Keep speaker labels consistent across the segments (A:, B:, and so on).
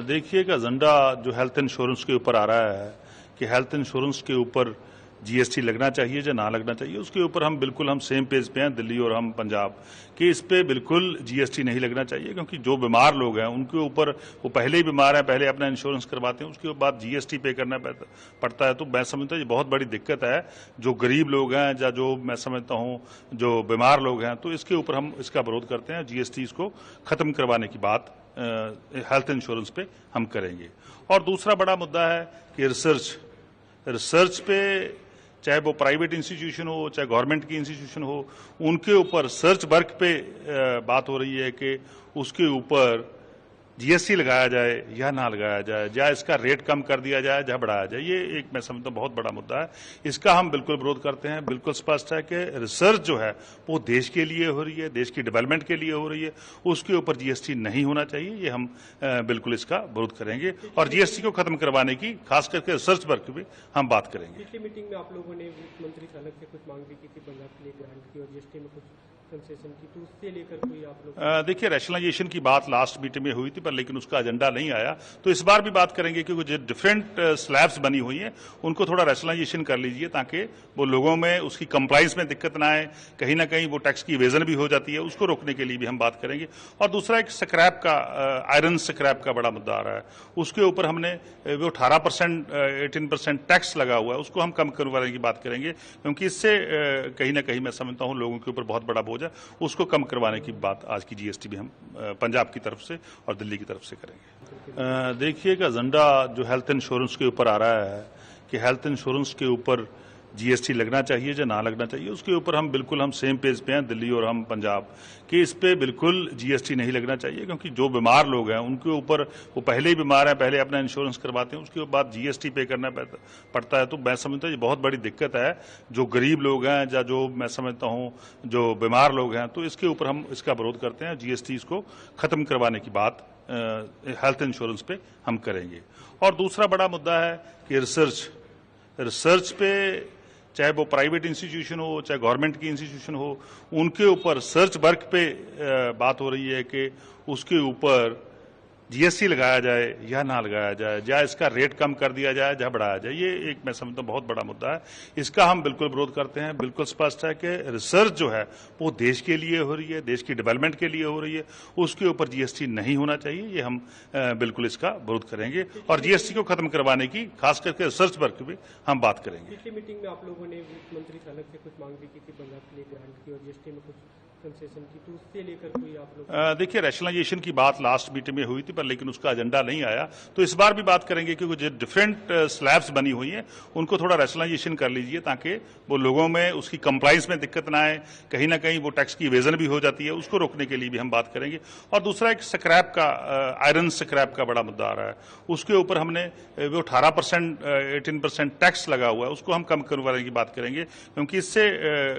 A: देखिए एक एजेंडा जो हेल्थ इंश्योरेंस के ऊपर आ रहा है कि हेल्थ इंश्योरेंस के ऊपर जीएसटी लगना चाहिए या ना लगना चाहिए, उसके ऊपर हम सेम पेज पे हैं, दिल्ली और हम पंजाब, कि इस पे बिल्कुल जीएसटी नहीं लगना चाहिए, क्योंकि जो बीमार लोग हैं उनके ऊपर, वो पहले ही बीमार हैं, पहले अपना इंश्योरेंस करवाते हैं, उसके बाद जीएसटी पे करना पड़ता है। तो मैं समझता हूँ ये बहुत बड़ी दिक्कत है। जो गरीब लोग हैं या जो मैं समझता हूँ जो बीमार लोग हैं, तो इसके ऊपर हम इसका विरोध करते हैं। जीएसटी इसको खत्म करवाने की बात हेल्थ इंश्योरेंस पे हम करेंगे। और दूसरा बड़ा मुद्दा है कि रिसर्च पे, चाहे वो प्राइवेट इंस्टीट्यूशन हो चाहे गवर्नमेंट की इंस्टीट्यूशन हो, उनके ऊपर सर्च वर्क पे बात हो रही है कि उसके ऊपर जीएसटी लगाया जाए या ना लगाया जाए, या इसका रेट कम कर दिया जाए या बढ़ाया जाए। ये एक मैं समझता हूँ बहुत बड़ा मुद्दा है। इसका हम बिल्कुल विरोध करते हैं। बिल्कुल स्पष्ट है कि रिसर्च जो है वो देश के लिए हो रही है, देश की डेवलपमेंट के लिए हो रही है, उसके ऊपर जीएसटी नहीं होना चाहिए। ये हम बिल्कुल इसका विरोध करेंगे और जीएसटी को खत्म करवाने की, खास करके रिसर्च वर्क भी हम बात करेंगे।
B: पिछली मीटिंग में आप लोगों ने वित्त मंत्री से अलग से कुछ मांग भी की थी, पंजाब के लिए ग्रांट की और जीएसटी में कुछ कंसेशन की, तो उससे लेकर कोई आप लोग
A: देखिए रैशनलाइजेशन की बात लास्ट मीटिंग में हुई थी, पर लेकिन उसका एजेंडा नहीं आया। तो इस बार भी बात करेंगे कि जो डिफरेंट स्लैब्स बनी हुई हैं उनको थोड़ा रैशनलाइजेशन कर लीजिए, ताकि वो लोगों में उसकी कंप्लाइंस में दिक्कत ना आए। कहीं ना कहीं वो टैक्स की इवेजन भी हो जाती है, उसको रोकने के लिए भी हम बात करेंगे। और दूसरा एक स्क्रैप का, आयरन स्क्रैप का बड़ा मुद्दा आ रहा है, उसके ऊपर हमने वो 18% 18% टैक्स लगा हुआ है, उसको हम कम करवाने की बात करेंगे, क्योंकि इससे कहीं ना कहीं मैं समझता हूँ लोगों के ऊपर बहुत बड़ा बोझ है। उसको कम करवाने की बात आज की जीएसटी भी हम पंजाब की तरफ से और दिल्ली की तरफ से करेंगे। देखिए एक एजेंडा जो हेल्थ इंश्योरेंस के ऊपर आ रहा है कि हेल्थ इंश्योरेंस के ऊपर जीएसटी लगना चाहिए या ना लगना चाहिए, उसके ऊपर हम सेम पेज पे हैं, दिल्ली और हम पंजाब, कि इस पे बिल्कुल जीएसटी नहीं लगना चाहिए, क्योंकि जो बीमार लोग हैं उनके ऊपर, वो पहले ही बीमार हैं, पहले अपना इंश्योरेंस करवाते हैं, उसके बाद जीएसटी पे करना पड़ता है। तो मैं समझता हूँ ये बहुत बड़ी दिक्कत है। जो गरीब लोग हैं या जो मैं समझता हूँ जो बीमार लोग हैं, तो इसके ऊपर हम इसका विरोध करते हैं। जीएसटी इसको खत्म करवाने की बात हेल्थ इंश्योरेंस पे हम करेंगे। और दूसरा बड़ा मुद्दा है कि रिसर्च पे, चाहे वो प्राइवेट इंस्टीट्यूशन हो चाहे गवर्नमेंट की इंस्टीट्यूशन हो, उनके ऊपर सर्च वर्क पे बात हो रही है कि उसके ऊपर जीएसटी लगाया जाए या ना लगाया जाए, या इसका रेट कम कर दिया जाए या बढ़ाया जाए। ये एक मैं समझता हूँ बहुत बड़ा मुद्दा है। इसका हम बिल्कुल विरोध करते हैं। बिल्कुल स्पष्ट है कि रिसर्च जो है वो देश के लिए हो रही है, देश की डेवलपमेंट के लिए हो रही है, उसके ऊपर जीएसटी नहीं होना चाहिए। ये हम बिल्कुल इसका विरोध करेंगे और जीएसटी को खत्म करवाने की, खास करके रिसर्च वर्क भी हम बात करेंगे।
B: पिछली मीटिंग में आप लोगों ने वित्त मंत्री से अलग से कुछ मांग भी की थी, पंजाब के लिए ग्रांट की और जीएसटी में कुछ कंसेशन की, तो उससे लेकर कोई आप लोग
A: देखिए रैशनलाइजेशन की बात लास्ट मीटिंग में हुई थी, पर लेकिन उसका एजेंडा नहीं आया। तो इस बार भी बात करेंगे कि जो डिफरेंट स्लैब्स बनी हुई हैं उनको थोड़ा रैशनलाइजेशन कर लीजिए, ताकि वो लोगों में उसकी कंप्लाइंस में दिक्कत ना आए। कहीं ना कहीं वो टैक्स की इवेजन भी हो जाती है, उसको रोकने के लिए भी हम बात करेंगे। और दूसरा एक स्क्रैप का, आयरन स्क्रैप का बड़ा मुद्दा आ रहा है, उसके ऊपर हमने वो 18% 18% टैक्स लगा हुआ है, उसको हम कम करवाने की बात करेंगे, क्योंकि इससे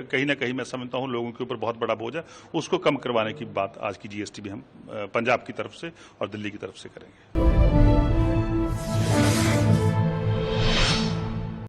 A: कहीं ना कहीं मैं समझता हूँ लोगों के ऊपर बहुत बड़ा बोझ है। उसको कम करवाने की बात आज की जीएसटी भी हम पंजाब की तरफ से और दिल्ली की तरफ से करेंगे।